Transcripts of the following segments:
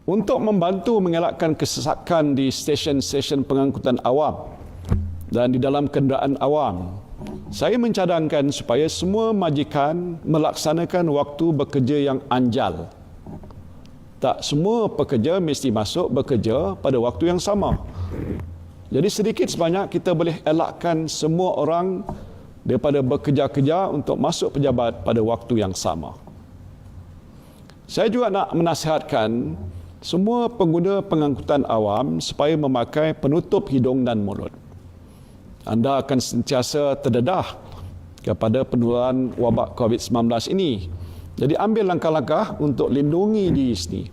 Untuk membantu mengelakkan kesesakan di stesen-stesen pengangkutan awam dan di dalam kenderaan awam, saya mencadangkan supaya semua majikan melaksanakan waktu bekerja yang anjal. Tak semua pekerja mesti masuk bekerja pada waktu yang sama. Jadi sedikit sebanyak kita boleh elakkan semua orang daripada bekerja-kerja untuk masuk pejabat pada waktu yang sama. Saya juga nak menasihatkan semua pengguna pengangkutan awam supaya memakai penutup hidung dan mulut. Anda akan sentiasa terdedah kepada penularan wabak COVID-19 ini. Jadi ambil langkah-langkah untuk lindungi diri sendiri.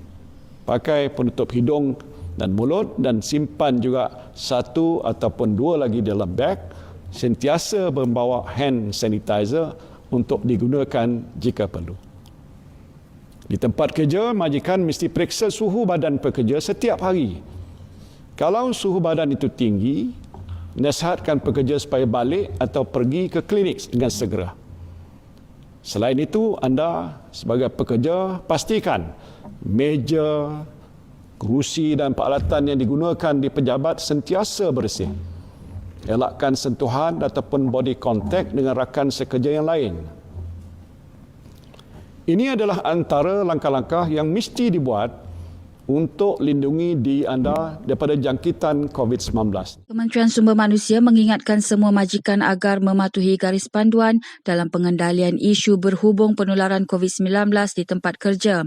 Pakai penutup hidung dan mulut dan simpan juga 1 ataupun 2 lagi dalam beg. Sentiasa membawa hand sanitizer untuk digunakan jika perlu. Di tempat kerja, majikan mesti periksa suhu badan pekerja setiap hari. Kalau suhu badan itu tinggi, nasihatkan pekerja supaya balik atau pergi ke klinik dengan segera. Selain itu, anda sebagai pekerja pastikan meja, kerusi dan peralatan yang digunakan di pejabat sentiasa bersih. Elakkan sentuhan ataupun body contact dengan rakan sekerja yang lain. Ini adalah antara langkah-langkah yang mesti dibuat untuk lindungi diri anda daripada jangkitan COVID-19. Kementerian Sumber Manusia mengingatkan semua majikan agar mematuhi garis panduan dalam pengendalian isu berhubung penularan COVID-19 di tempat kerja.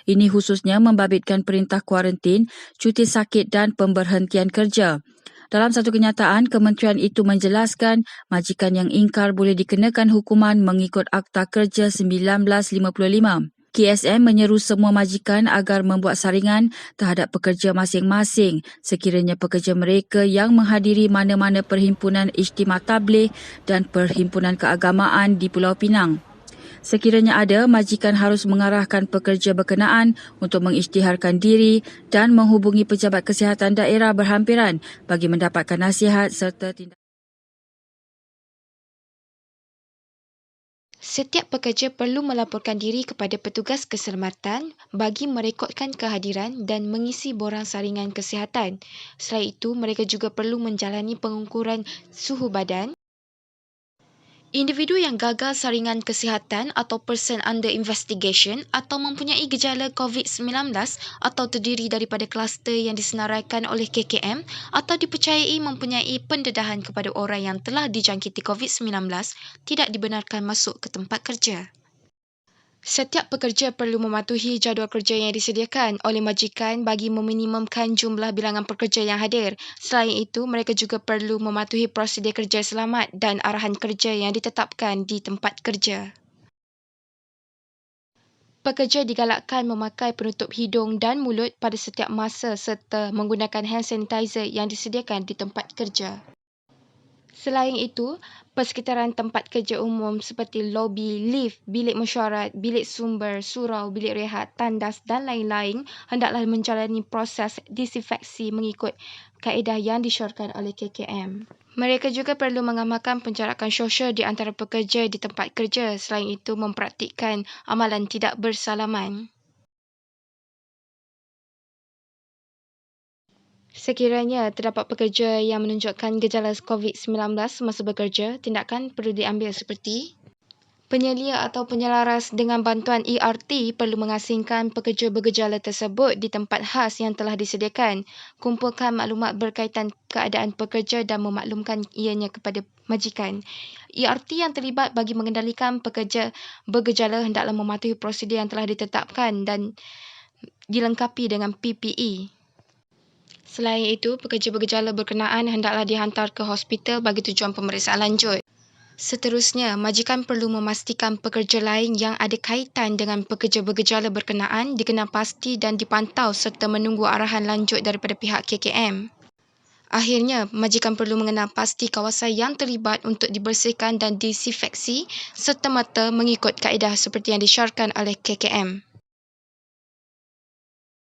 Ini khususnya membabitkan perintah kuarantin, cuti sakit dan pemberhentian kerja. Dalam satu kenyataan, kementerian itu menjelaskan majikan yang ingkar boleh dikenakan hukuman mengikut Akta Kerja 1955. KSM menyeru semua majikan agar membuat saringan terhadap pekerja masing-masing sekiranya pekerja mereka yang menghadiri mana-mana perhimpunan Ijtima Tabligh dan perhimpunan keagamaan di Pulau Pinang. Sekiranya ada, majikan harus mengarahkan pekerja berkenaan untuk mengisytiharkan diri dan menghubungi pejabat kesihatan daerah berhampiran bagi mendapatkan nasihat serta tindakan. Setiap pekerja perlu melaporkan diri kepada petugas keselamatan bagi merekodkan kehadiran dan mengisi borang saringan kesihatan. Selain itu, mereka juga perlu menjalani pengukuran suhu badan. Individu yang gagal saringan kesihatan atau person under investigation atau mempunyai gejala COVID-19 atau terdiri daripada kluster yang disenaraikan oleh KKM atau dipercayai mempunyai pendedahan kepada orang yang telah dijangkiti COVID-19 tidak dibenarkan masuk ke tempat kerja. Setiap pekerja perlu mematuhi jadual kerja yang disediakan oleh majikan bagi meminimumkan jumlah bilangan pekerja yang hadir. Selain itu, mereka juga perlu mematuhi prosedur kerja selamat dan arahan kerja yang ditetapkan di tempat kerja. Pekerja digalakkan memakai penutup hidung dan mulut pada setiap masa serta menggunakan hand sanitizer yang disediakan di tempat kerja. Selain itu, persekitaran tempat kerja umum seperti lobi, lift, bilik mesyuarat, bilik sumber, surau, bilik rehat, tandas dan lain-lain hendaklah menjalani proses disinfeksi mengikut kaedah yang disyorkan oleh KKM. Mereka juga perlu mengamalkan penjarakan sosial di antara pekerja di tempat kerja. Selain itu, mempraktikkan amalan tidak bersalaman. Sekiranya terdapat pekerja yang menunjukkan gejala COVID-19 semasa bekerja, tindakan perlu diambil seperti penyelia atau penyelaras dengan bantuan ERT perlu mengasingkan pekerja bergejala tersebut di tempat khas yang telah disediakan. Kumpulkan maklumat berkaitan keadaan pekerja dan memaklumkan ianya kepada majikan. ERT yang terlibat bagi mengendalikan pekerja bergejala hendaklah mematuhi prosedur yang telah ditetapkan dan dilengkapi dengan PPE. Selain itu, pekerja bergejala berkenaan hendaklah dihantar ke hospital bagi tujuan pemeriksaan lanjut. Seterusnya, majikan perlu memastikan pekerja lain yang ada kaitan dengan pekerja bergejala berkenaan dikenal pasti dan dipantau serta menunggu arahan lanjut daripada pihak KKM. Akhirnya, majikan perlu mengenal pasti kawasan yang terlibat untuk dibersihkan dan disinfeksi serta-merta mengikut kaedah seperti yang disyorkan oleh KKM.